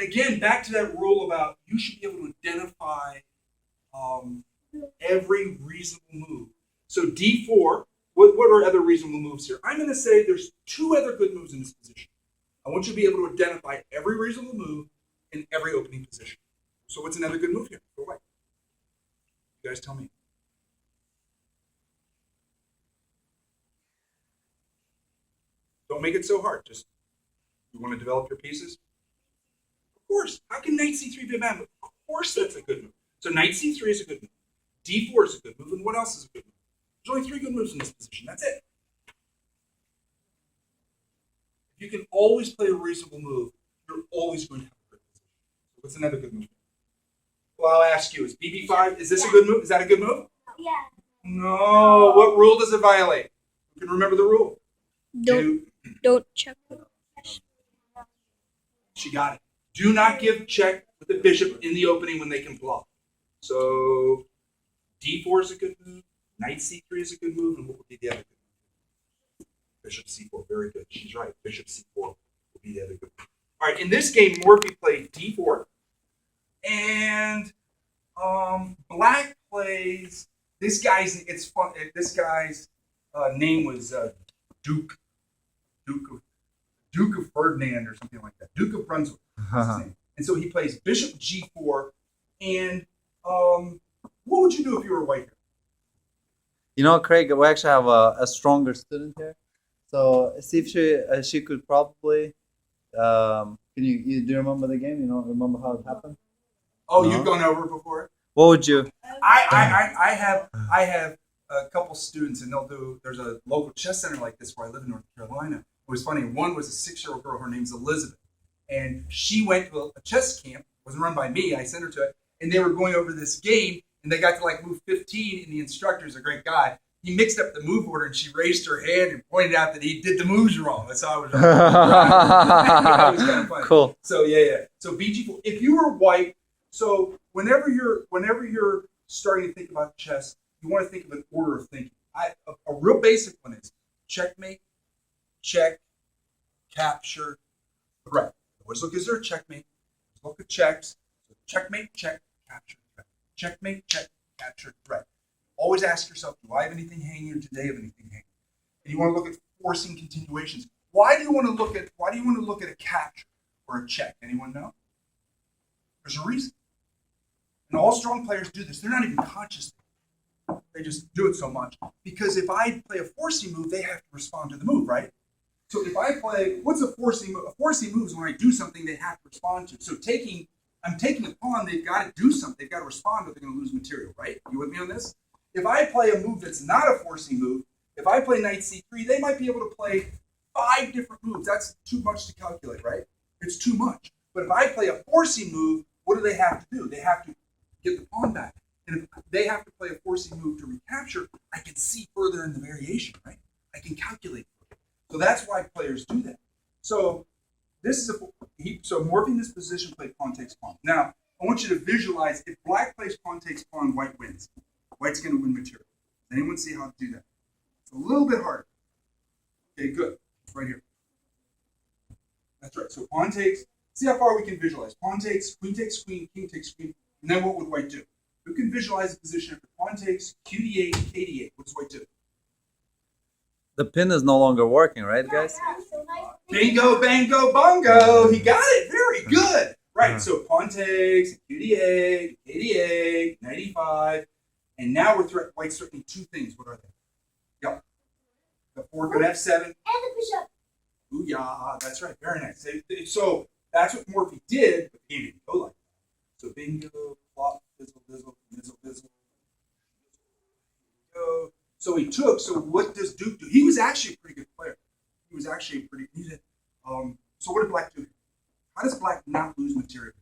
again, back to that rule about you should be able to identify um, every reasonable move. So D4, what are other reasonable moves here? I'm going to say there's two other good moves in this position. I want you to be able to identify every reasonable move in every opening position. So what's another good move here for white? You guys tell me. Don't make it so hard. Just, you want to develop your pieces? Of course. How can knight c3 be a bad move? Of course that's a good move. So knight c3 is a good move. d4 is a good move. And what else is a good move? There's only three good moves in this position. That's it. If you can always play a reasonable move, you're always going to have a good position. So what's another good move? Well, I'll ask you, is bb5, is this a good move? Is that a good move? Yeah. No. What rule does it violate? You can remember the rule. Don't check. She got it. Do not give check with the bishop in the opening when they can bluff. So d4 is a good move. Knight c3 is a good move. And what would be the other good move? Bishop c4. Very good. She's right. Bishop c4 will be the other good move. All right. In this game, Morphy played d4. And black plays, this guy's, it's fun. This guy's name was Duke of Ferdinand or something like that. Duke of Brunswick. That's his name. And so he plays Bishop G4. And what would you do if you were white here? You know, Craig, we actually have a stronger student here. So see if she could probably. Can do you remember the game? You know, remember how it happened? Oh, No. you've gone over it before? What would you? I have a couple students, and there's a local chess center like this where I live in North Carolina. It was funny. One was a 6-year-old girl. Her name's Elizabeth. And she went to a chess camp. It wasn't run by me. I sent her to it. And they were going over this game, and they got to like move 15, and the instructor's a great guy. He mixed up the move order, and she raised her hand and pointed out that he did the moves wrong. That's how I was wrong. That was kind of funny. Cool. So yeah. So BG4. If you were white, so whenever you're starting to think about chess, you want to think of an order of thinking. A real basic one is checkmate, check, capture, threat. Always look, is there a checkmate? Look at checks. So checkmate, check, capture, threat. Checkmate, check, capture, threat. Always ask yourself, do I have anything hanging, or do they have anything hanging? And you want to look at forcing continuations. Why do you want to look at a capture or a check? Anyone know? There's a reason. And all strong players do this. They're not even conscious. They just do it so much. Because if I play a forcing move, they have to respond to the move, right? So if I play, what's a forcing move? A forcing move is when I do something they have to respond to. So I'm taking a pawn, they've got to do something. They've got to respond or they're going to lose material, right? You with me on this? If I play a move that's not a forcing move, if I play knight c3, they might be able to play 5 different moves. That's too much to calculate, right? It's too much. But if I play a forcing move, what do they have to do? They have to get the pawn back. And if they have to play a forcing move to recapture, I can see further in the variation, right? I can calculate further. So that's why players do that. So so Morphy in this position played pawn takes pawn. Now, I want you to visualize if black plays pawn takes pawn, white wins. White's going to win material. Does anyone see how to do that? It's a little bit harder. Okay, good. It's right here. That's right. So pawn takes. See how far we can visualize. Pawn takes, queen, king takes queen. And then what would white do? Who can visualize the position after pawn takes, qd8, kd8? What does white do? The pin is no longer working, right, guys? Bingo, bango, bongo. He got it. Very good. Right. So pawn takes, qd8, kd8, knight e5. And now white's threatening 2 things. What are they? Yep. The fork of f7. And the bishop. Ooh, yeah. That's right. Very nice. So that's what Morphy did, but he didn't go like that. So bingo, flop, fizzle, fizzle, fizzle, fizzle. So he took. So what does Duke do? He was actually a pretty good player. He was actually pretty. So what did black do? How does black not lose material?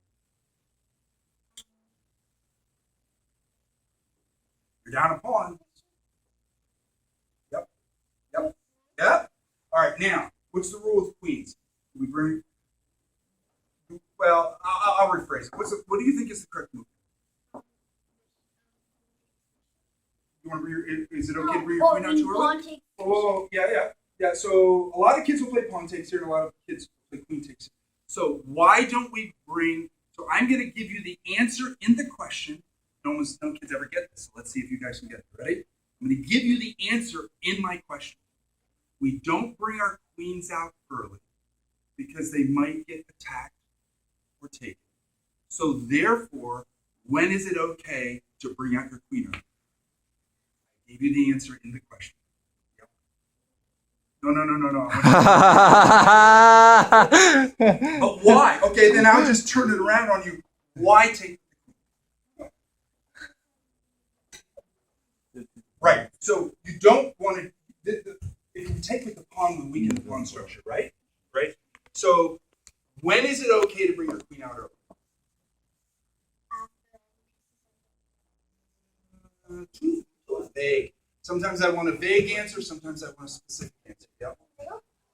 You're down a pawn. Yep. All right. Now, what's the rule with queens? Do we bring? Well, I'll rephrase it. What do you think is the correct move? You want to bring is it okay to bring your queen out too early? Oh, yeah. So a lot of kids will play pawn takes here, and a lot of kids play queen takes. So why don't we bring? So I'm going to give you the answer in the question. Almost no kids ever get this. So let's see if you guys can get it. Ready? I'm going to give you the answer in my question. We don't bring our queens out early because they might get attacked or taken. So therefore, when is it okay to bring out your queen early? I gave you the answer in the question. Yep. No. But why? Okay, then I'll just turn it around on you. Why take the queen? Right. So you don't want to. If you take with the pawn, we weaken the pawn structure, right? Right. So when is it okay to bring your queen out early? Vague. Sometimes I want a vague answer. Sometimes I want a specific answer. Yep.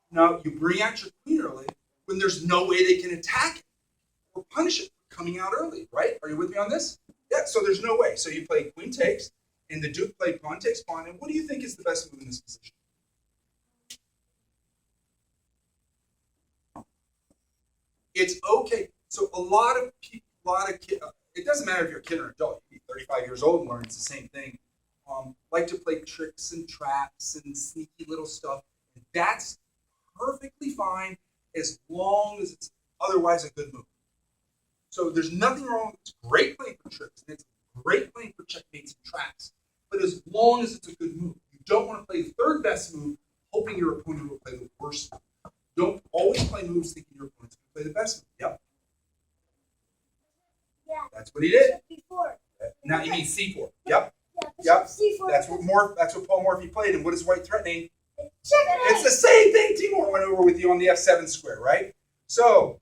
Now you bring out your queen early when there's no way they can attack it or punish it for coming out early. Right? Are you with me on this? Yeah. So there's no way. So you play queen takes, and the duke played pawn takes pawn. And what do you think is the best move in this position? It's okay. So a lot of people, it doesn't matter if you're a kid or an adult. You can be 35 years old and learn it's the same thing. Like to play tricks and traps and sneaky little stuff. That's perfectly fine as long as it's otherwise a good move. So there's nothing wrong. It's great playing for tricks and it's great playing for checkmates and traps. But as long as it's a good move, you don't want to play the third best move, hoping your opponent will play the worst move. Don't always play moves thinking your opponent's going to play the best move. Yep. Yeah. That's what he did. Before. Now you mean C4. Yep. Yeah. Yep. C4. That's what Paul Morphy played. And what is White threatening? Checkmate. It's the same thing Timur went over with you on the F7 square, right? So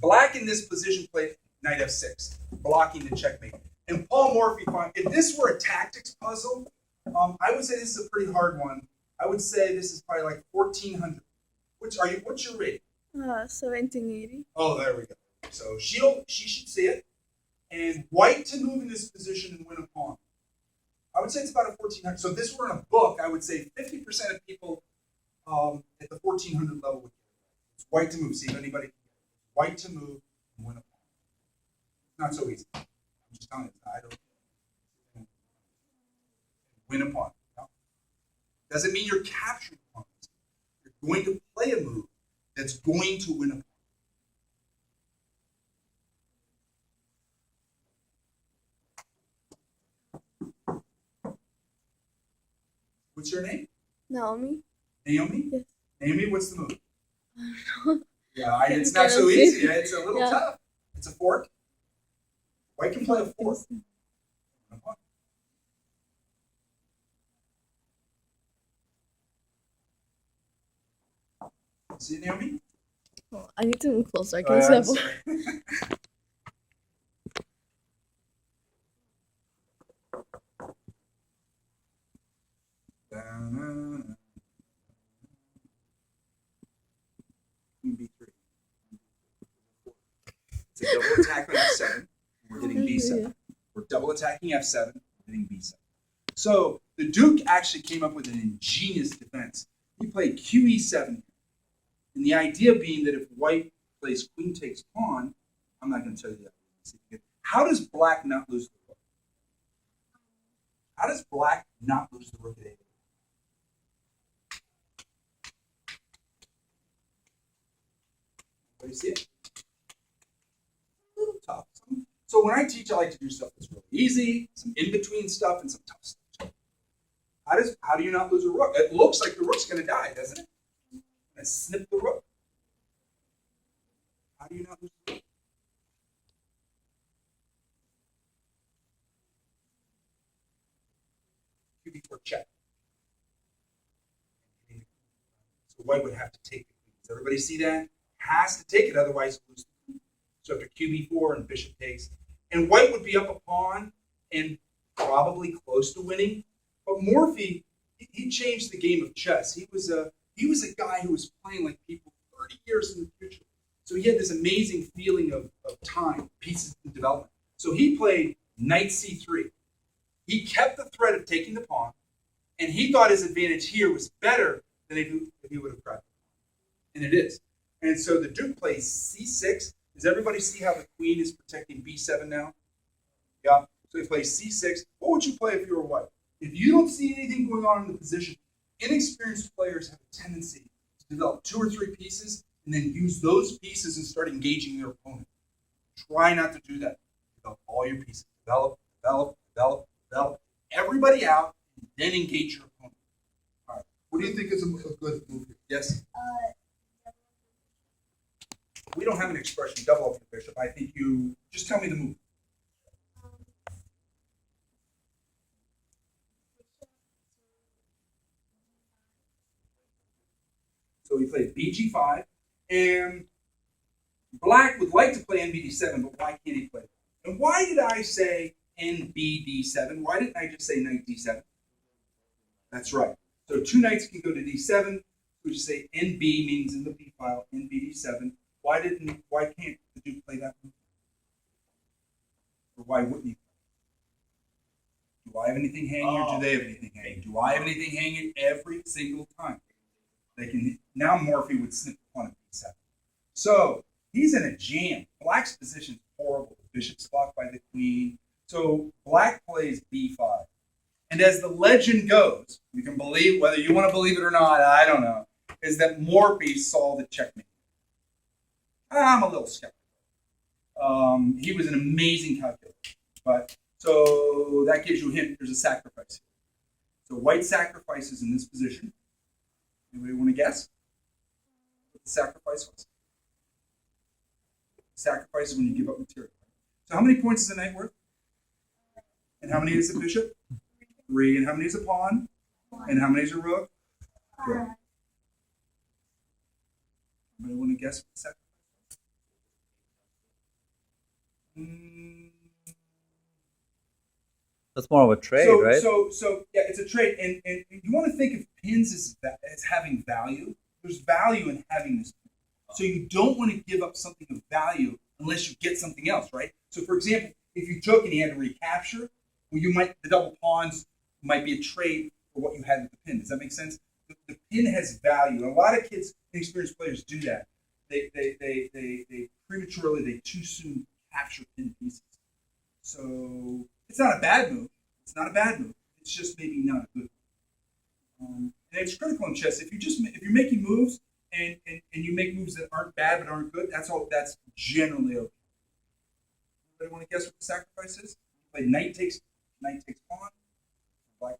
Black in this position played knight F6, blocking the checkmate. And Paul Morphy, if this were a tactics puzzle, I would say this is a pretty hard one. I would say this is probably like 1400. What's your rating? 1780. Oh, there we go. So she should see it. And White to move in this position and win a pawn. I would say it's about a 1400. So if this were in a book, I would say 50% of people at the 1400 level would get it. It's White to move. See if anybody can get it. White to move and win a pawn. It's not so easy. I'm just telling you. I don't win a pawn. No. Doesn't mean you're capturing pawns. You're going to play a move that's going to win a pawn. What's your name? Naomi. Naomi? Yes. Naomi, what's the move? I don't know. Yeah, it's not so easy. It's a little tough. It's a fork. White can play a fork. See it, Naomi? Oh, I need to move closer. I Oh, can't yeah, I'm see. sorry. Queen B3. It's a double attack on F7. We're hitting B7. We're double attacking F7. We're hitting B7. So the Duke actually came up with an ingenious defense. He played QE7. And the idea being that if White plays Queen takes pawn, I'm not going to tell you that. How does Black not lose the rook? How does Black not lose the rook at A? You see it? A little tough. So when I teach, I like to do stuff that's really easy, some in-between stuff, and some tough stuff. How do you not lose a rook? It looks like the rook's going to die, doesn't it? And snip the rook. How do you not lose the rook? QB4 check. So White would have to take the queen. Does everybody see that? Has to take it, otherwise lose the queen. So after QB4 and bishop takes, and White would be up a pawn and probably close to winning. But Morphy, he changed the game of chess. He was a guy who was playing like people 30 years in the future. So he had this amazing feeling of time, pieces in development. So he played knight c3. He kept the threat of taking the pawn, and he thought his advantage here was better than if he would have grabbed it. And it is. And so the Duke plays c6. Does everybody see how the queen is protecting b7 now? Yeah. So he plays c6. What would you play if you were white? If you don't see anything going on in the position, inexperienced players have a tendency to develop 2 or 3 pieces and then use those pieces and start engaging their opponent. Try not to do that. Develop all your pieces. Develop, develop, develop, develop. Everybody out, and then engage your opponent. All right. What do you think is a good move here? Yes? We don't have an expression, double up your bishop. I think you just tell me the move. So he played bg5, and black would like to play nbd7, but why can't he play? And why did I say nbd7? Why didn't I just say knight d7? That's right. So 2 knights can go to d7. We just say nb means in the b file nbd7. Why can't the Duke play that move? Or why wouldn't he? Do I have anything hanging, or do they have anything hanging? Do I have anything hanging every single time? They can now Morphy would snip the pawn at b7. So he's in a jam. Black's position is horrible. The bishop's blocked by the queen. So black plays b5. And as the legend goes, you can believe, whether you want to believe it or not, I don't know, is that Morphy saw the checkmate. I'm a little skeptical. He was an amazing calculator. But so that gives you a hint. There's a sacrifice here. So white sacrifices in this position. Anybody want to guess what the sacrifice was? Sacrifice is when you give up material. So how many points is a knight worth? And how many is a bishop? 3. And how many is a pawn? And how many is a rook? Good. Anybody want to guess what the sacrifice was? That's more of a trade, so, right? So yeah, it's a trade, and you want to think of pins as having value. There's value in having this pin. So you don't want to give up something of value unless you get something else, right? So for example, if you took and you had to recapture, well, the double pawns might be a trade for what you had with the pin. Does that make sense? The pin has value. And a lot of kids, inexperienced players, do that. They prematurely, they too soon capture pin pieces. So it's not a bad move. It's not a bad move. It's just maybe not a good one. And it's critical in chess. If you're making moves and you make moves that aren't bad but aren't good, that's generally okay. Anybody want to guess what the sacrifice is? Like knight takes pawn. Black